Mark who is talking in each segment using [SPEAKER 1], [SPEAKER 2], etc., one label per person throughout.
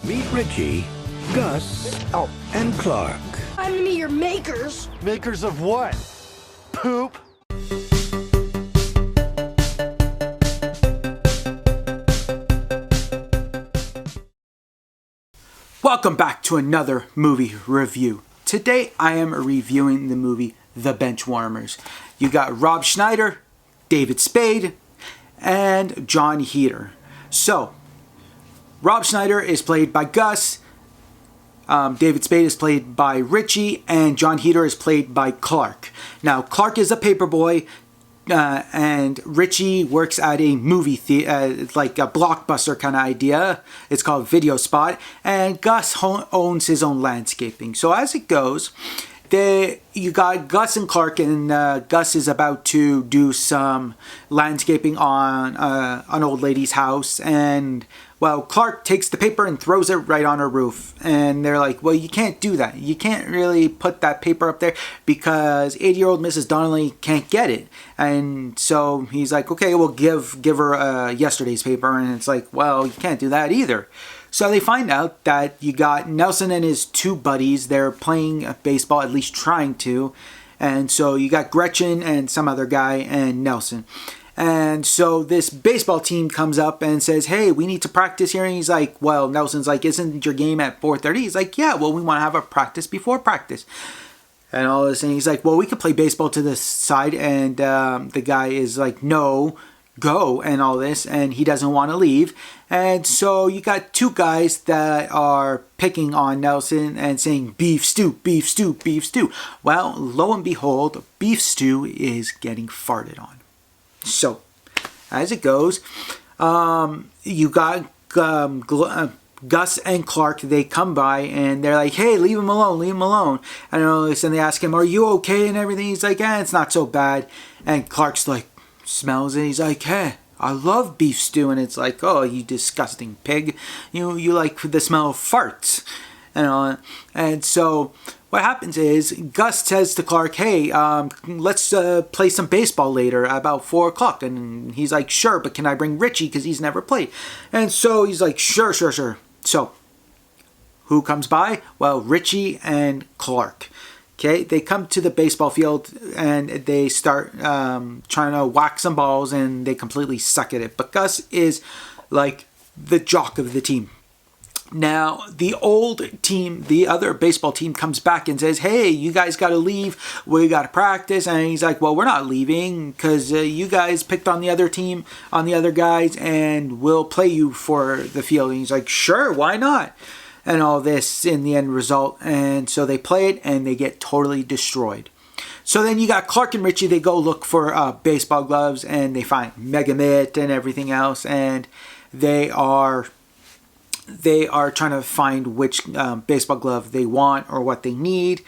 [SPEAKER 1] Meet Richie, Gus, and Clark.
[SPEAKER 2] I'm gonna meet your makers.
[SPEAKER 3] Makers of what? Poop?
[SPEAKER 4] Welcome back to another movie review. Today I am reviewing the movie The Benchwarmers. You got Rob Schneider, David Spade, and John Heder. So, Rob Schneider is played by Gus, David Spade is played by Richie, and John Heder is played by Clark. Now, Clark is a paperboy, and Richie works at a movie theater, like a blockbuster kind of idea. It's called Video Spot, and Gus owns his own landscaping. So as it goes, you got Gus and Clark, and Gus is about to do some landscaping on an old lady's house, and well, Clark takes the paper and throws it right on her roof, and they're like, well, you can't do that. You can't really put that paper up there because 80-year-old Mrs. Donnelly can't get it. And so he's like, okay, we'll give her yesterday's paper, and it's like, well, you can't do that either. So they find out that you got Nelson and his two buddies. They're playing baseball, at least trying to. And so you got Gretchen and some other guy and Nelson. And so this baseball team comes up and says, hey, we need to practice here. And he's like, well, Nelson's like, isn't your game at 4:30? He's like, yeah, well, we want to have a practice before practice. And all this, and he's like, well, we could play baseball to the side. And the guy is like, no, go, and all this, and he doesn't want to leave. And so you got two guys that are picking on Nelson and saying beef stew, beef stew, beef stew. Well, lo and behold, beef stew is getting farted on. So as it goes, you got Gus and Clark. They come by and they're like, hey, leave him alone, leave him alone. And all this, and they ask him, are you okay, and everything. He's like, it's not so bad. And Clark's like, smells it. He's like, hey, I love beef stew. And it's like, oh, you disgusting pig, you like the smell of farts and all. And so what happens is Gus says to Clark, hey, let's play some baseball later about 4 o'clock. And he's like, sure, but can I bring Richie because he's never played? And so he's like, sure. So who comes by? Well, Richie and Clark. Okay, they come to the baseball field and they start trying to whack some balls, and they completely suck at it. But Gus is like the jock of the team. Now, the old team, the other baseball team, comes back and says, hey, you guys got to leave. We got to practice. And he's like, well, we're not leaving because you guys picked on the other team, on the other guys, and we'll play you for the field. And he's like, sure, why not? And all this in the end result. And so they play it and they get totally destroyed. So then you got Clark and Richie. They go look for baseball gloves and they find Mega Mitt and everything else. And they are trying to find which baseball glove they want or what they need.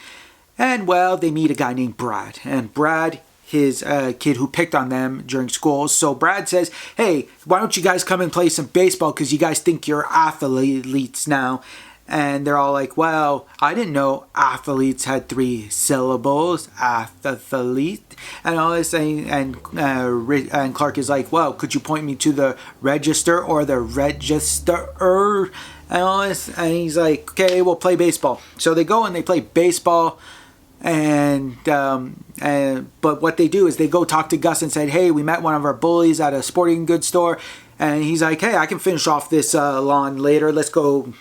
[SPEAKER 4] And well, they meet a guy named Brad. And Brad, his kid who picked on them during school. So Brad says, hey, why don't you guys come and play some baseball because you guys think you're athletes now. And they're all like, well, I didn't know athletes had 3 syllables, athlete, and all this. And Clark is like, well, could you point me to the register or the register? And all this. And he's like, okay, we'll play baseball. So they go and they play baseball. But what they do is they go talk to Gus and said, hey, we met one of our bullies at a sporting goods store. And he's like, hey, I can finish off this lawn later. Let's go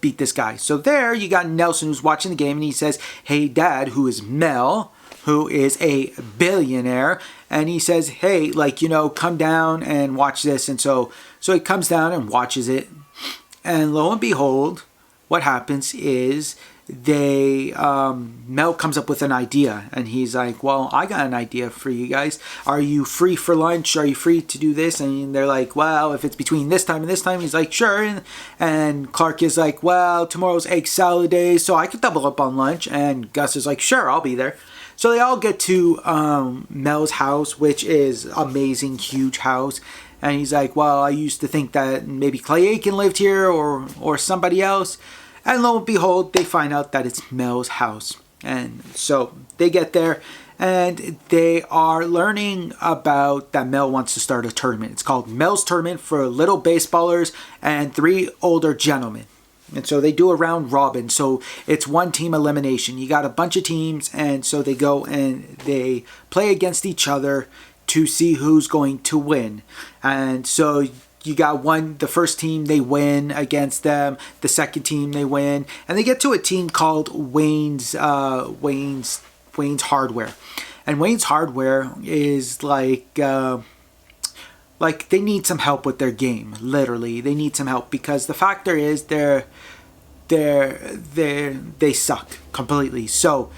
[SPEAKER 4] beat this guy. So there you got Nelson who's watching the game, and he says, hey, Dad, who is Mel, who is a billionaire. And he says, hey, come down and watch this. And so he comes down and watches it. And lo and behold, what happens is Mel comes up with an idea, and he's like, well, I got an idea for you guys. Are you free for lunch? Are you free to do this? And they're like, well, if it's between this time and this time. He's like, sure. And Clark is like, well, tomorrow's egg salad day, so I could double up on lunch. And Gus is like, sure, I'll be there. So they all get to Mel's house, which is amazing, huge house. And he's like, well, I used to think that maybe Clay Aiken lived here or somebody else. And lo and behold, they find out that it's Mel's house. And so they get there and they are learning about that Mel wants to start a tournament. It's called Mel's Tournament for little baseballers and 3 older gentlemen. And so they do a round robin. So it's one team elimination. You got a bunch of teams, and so they go and they play against each other to see who's going to win. And so you got the first team, they win against them. The second team, they win. And they get to a team called Wayne's Hardware. And Wayne's Hardware is like they need some help with their game. Literally, they need some help because the factor is they suck completely. So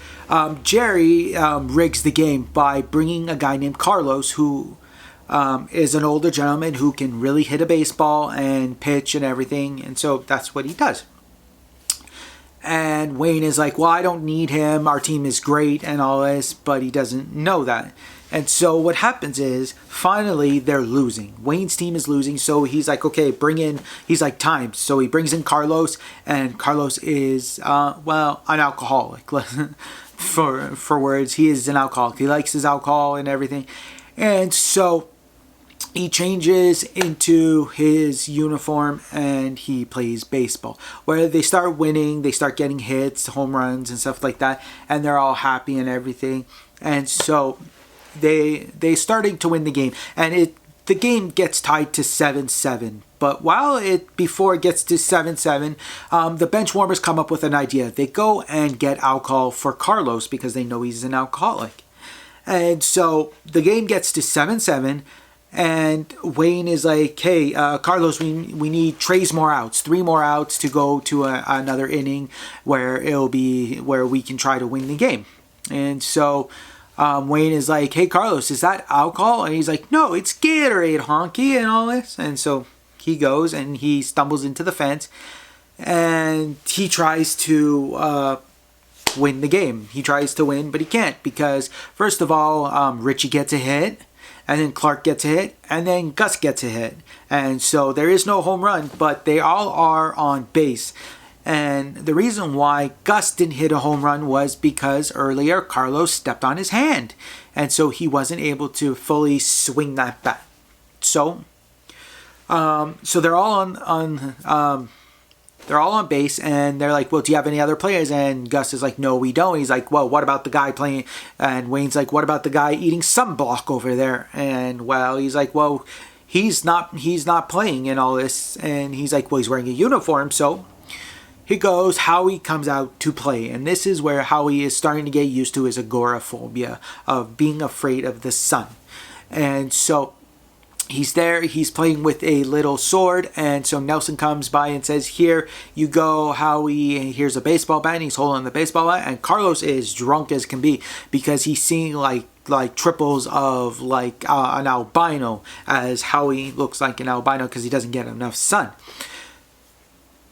[SPEAKER 4] Jerry rigs the game by bringing a guy named Carlos, who is an older gentleman who can really hit a baseball and pitch and everything. And so that's what he does. And Wayne is like, well, I don't need him. Our team is great and all this, but he doesn't know that. And so what happens is, finally, they're losing. Wayne's team is losing, so he's like, okay, he's like, time. So he brings in Carlos, and Carlos is, an alcoholic. for words, he is an alcoholic. He likes his alcohol and everything. And so he changes into his uniform and he plays baseball, where they start winning, they start getting hits, home runs and stuff like that, and they're all happy and everything. And so they starting to win the game, and the game gets tied to 7-7. But before it gets to 7-7, the Benchwarmers come up with an idea. They go and get alcohol for Carlos because they know he's an alcoholic. And so the game gets to 7-7, and Wayne is like, hey, Carlos, we need 3 more outs to go to another inning where we can try to win the game. And so Wayne is like, hey, Carlos, is that alcohol? And he's like, no, it's Gatorade, honky, and all this. And so he goes and he stumbles into the fence, and he tries to win the game. He tries to win, but he can't, because first of all, Richie gets a hit, and then Clark gets a hit, and then Gus gets a hit. And so there is no home run, but they all are on base. And the reason why Gus didn't hit a home run was because earlier Carlos stepped on his hand, and so he wasn't able to fully swing that bat. So they're all on base, and they're like, well, do you have any other players? And Gus is like, no, we don't. He's like, well, what about the guy playing? And Wayne's like, what about the guy eating sunblock over there? And he's like, well, he's not playing and all this. And he's like, well, he's wearing a uniform. So he goes, Howie comes out to play. And this is where Howie is starting to get used to his agoraphobia of being afraid of the sun. And so he's there, he's playing with a little sword, and so Nelson comes by and says, here you go, Howie, here's a baseball bat, and he's holding the baseball bat, and Carlos is drunk as can be, because he's seeing like triples of an albino, as Howie looks like an albino because he doesn't get enough sun.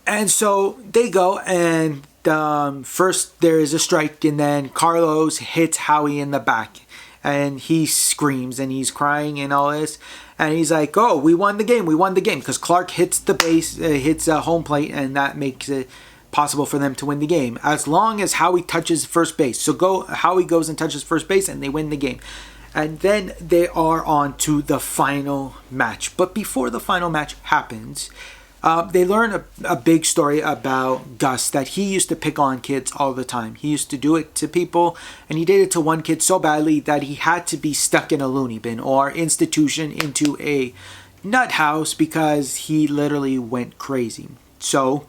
[SPEAKER 4] And so they go, and first there is a strike, and then Carlos hits Howie in the back, and he screams and he's crying and all this, and he's like, oh, we won the game, because Clark hits the base, hits home plate, and that makes it possible for them to win the game, as long as Howie touches first base. So Howie goes and touches first base, and they win the game. And then they are on to the final match. But before the final match happens, they learn a big story about Gus, that he used to pick on kids all the time. He used to do it to people, and he did it to one kid so badly that he had to be stuck in a loony bin or institution into a nut house because he literally went crazy. So,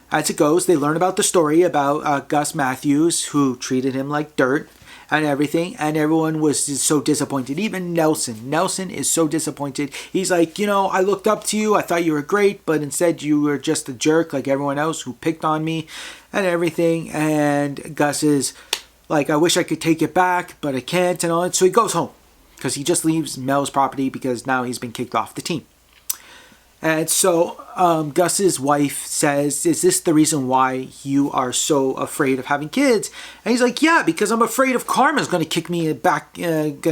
[SPEAKER 4] as it goes, they learn about the story about Gus Matthews, who treated him like dirt and everything, and everyone was so disappointed. Even Nelson is so disappointed. He's like, I looked up to you, I thought you were great, but instead you were just a jerk like everyone else who picked on me and everything. And Gus is like, I wish I could take it back, but I can't and all that. So he goes home, because he just leaves Mel's property because now he's been kicked off the team. And so Gus's wife says, is this the reason why you are so afraid of having kids? And he's like, yeah, because I'm afraid of karma's going to kick me back, and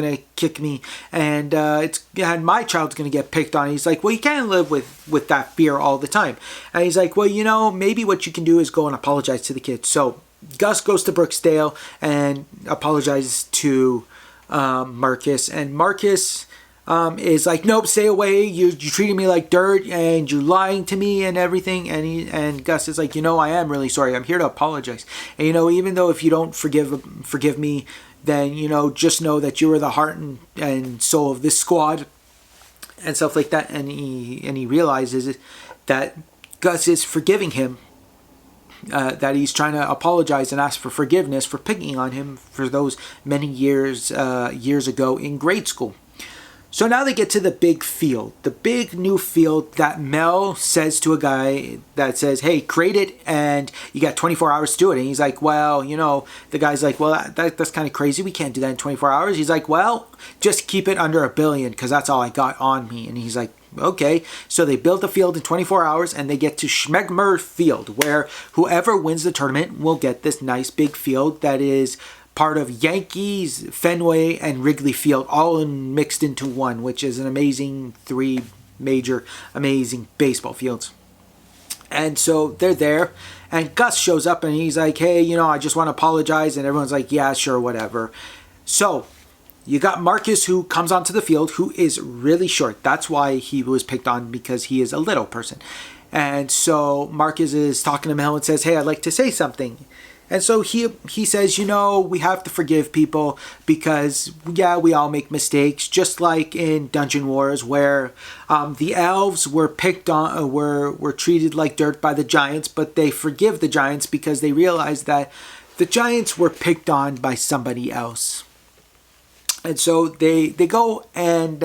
[SPEAKER 4] my child's going to get picked on. He's like, well, you can't live with that fear all the time. And he's like, well, maybe what you can do is go and apologize to the kids. So Gus goes to Brooksdale and apologizes to Marcus. And Marcus is like, nope, stay away. You treated me like dirt, and you're lying to me and everything. And Gus is like, I am really sorry. I'm here to apologize. And even though if you don't forgive me, then just know that you were the heart and soul of this squad and stuff like that. And he realizes that Gus is forgiving him. That he's trying to apologize and ask for forgiveness for picking on him for those many years ago in grade school. So now they get to the big field, the big new field that Mel says to a guy that says, hey, create it and you got 24 hours to do it. And he's like, well, the guy's like, well, that's kind of crazy. We can't do that in 24 hours. He's like, well, just keep it under $1 billion because that's all I got on me. And he's like, okay. So they build the field in 24 hours and they get to Schmegmer Field, where whoever wins the tournament will get this nice big field that is part of Yankees, Fenway, and Wrigley Field, all mixed into one, which is an amazing amazing baseball fields. And so they're there, and Gus shows up, and he's like, hey, I just want to apologize, and everyone's like, yeah, sure, whatever. So you got Marcus, who comes onto the field, who is really short. That's why he was picked on, because he is a little person. And so Marcus is talking to Mel and says, hey, I'd like to say something. And so he says, we have to forgive people because, yeah, we all make mistakes. Just like in Dungeon Wars, where the elves were picked on, were treated like dirt by the giants, but they forgive the giants because they realize that the giants were picked on by somebody else. And so they go, and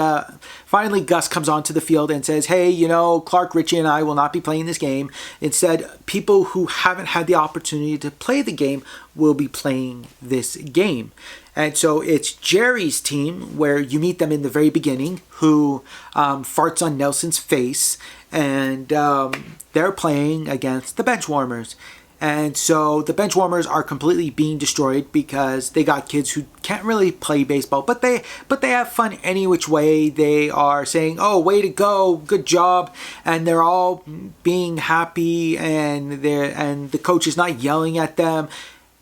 [SPEAKER 4] finally Gus comes onto the field and says, hey, Clark, Richie, and I will not be playing this game. Instead, people who haven't had the opportunity to play the game will be playing this game. And so it's Jerry's team, where you meet them in the very beginning, who farts on Nelson's face, and they're playing against the Benchwarmers. And so the Benchwarmers are completely being destroyed because they got kids who can't really play baseball, but they have fun any which way. They are saying, oh, way to go, good job, and they're all being happy, and the coach is not yelling at them,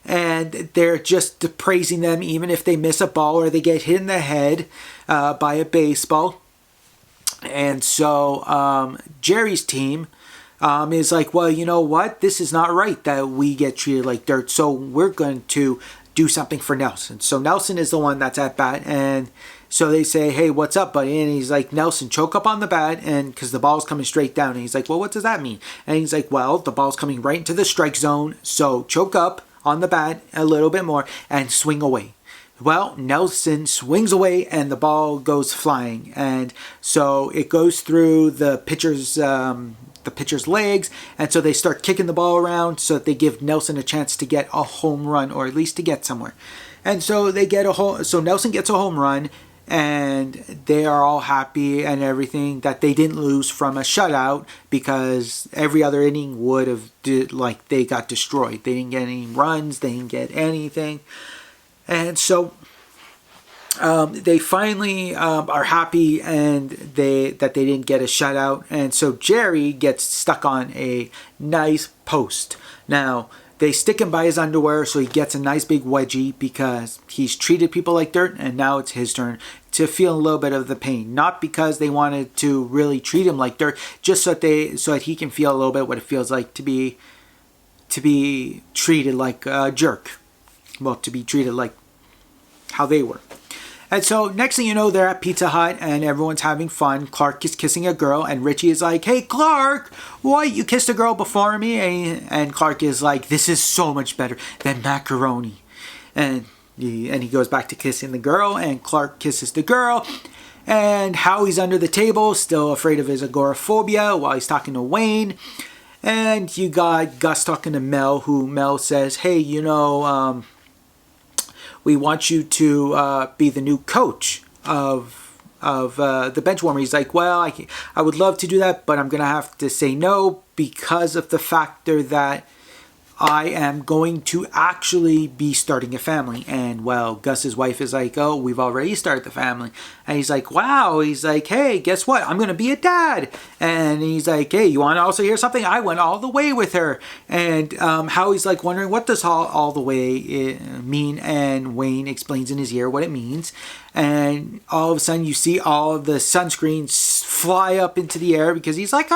[SPEAKER 4] and they're just praising them even if they miss a ball or they get hit in the head by a baseball. And so Jerry's team is like, well, you know what? This is not right that we get treated like dirt. So we're going to do something for Nelson. So Nelson is the one that's at bat. And so they say, hey, what's up, buddy? And he's like, Nelson, choke up on the bat. And because the ball's coming straight down. And he's like, well, what does that mean? And he's like, well, the ball's coming right into the strike zone. So choke up on the bat a little bit more and swing away. Well, Nelson swings away and the ball goes flying. And so it goes through the pitcher's legs, and so they start kicking the ball around so that they give Nelson a chance to get a home run, or at least to get somewhere. And so so Nelson gets a home run, and they are all happy and everything that they didn't lose from a shutout, because every other inning would have they got destroyed. They didn't get any runs, they didn't get anything. And so they finally are happy and that they didn't get a shutout. And so Jerry gets stuck on a nice post. Now, they stick him by his underwear so he gets a nice big wedgie because he's treated people like dirt, and now it's his turn to feel a little bit of the pain. Not because they wanted to really treat him like dirt, just so that he can feel a little bit what it feels like to be treated like a jerk. Well, to be treated like how they were. And so next thing you know, they're at Pizza Hut and everyone's having fun. Clark is kissing a girl and Richie is like, hey, Clark, why you kissed a girl before me? And Clark is like, this is so much better than macaroni. And he goes back to kissing the girl, and Clark kisses the girl. And Howie's under the table, still afraid of his agoraphobia while he's talking to Wayne. And you got Gus talking to Mel, who Mel says, hey, we want you to be the new coach of the Benchwarmers. He's like, well, I would love to do that, but I'm going to have to say no because of the factor that I am going to actually be starting a family. And well, Gus's wife is like, oh, we've already started the family. And he's like, wow. He's like, hey, guess what? I'm going to be a dad. And he's like, hey, you want to also hear something? I went all the way with her. And Howie's like wondering, what does all the way mean? And Wayne explains in his ear what it means. And all of a sudden you see all of the sunscreens fly up into the air because he's like,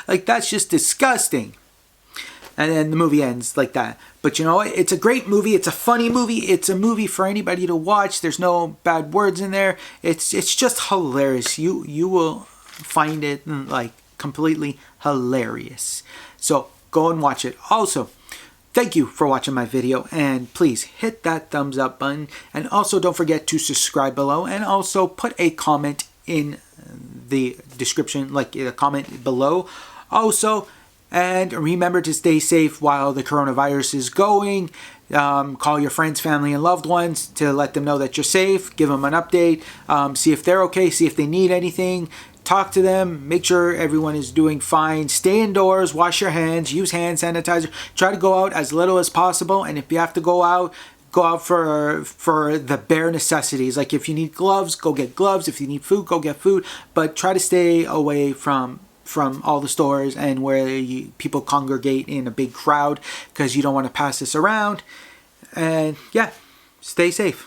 [SPEAKER 4] like that's just disgusting. And then the movie ends like that. But you know what? It's a great movie. It's a funny movie. It's a movie for anybody to watch. There's no bad words in there. It's just hilarious. You will find it like completely hilarious. So go and watch it. Also, thank you for watching my video, and please hit that thumbs up button. And also don't forget to subscribe below, and also put a comment in the description, like a comment below. Also, and remember to stay safe while the coronavirus is going. Call your friends, family, and loved ones to let them know that you're safe. Give them an update. See if they're okay. See if they need anything. Talk to them. Make sure everyone is doing fine. Stay indoors. Wash your hands. Use hand sanitizer. Try to go out as little as possible. And if you have to go out for the bare necessities. Like if you need gloves, go get gloves. If you need food, go get food. But try to stay away from all the stores and where people congregate in a big crowd, because you don't want to pass this around. And yeah, stay safe.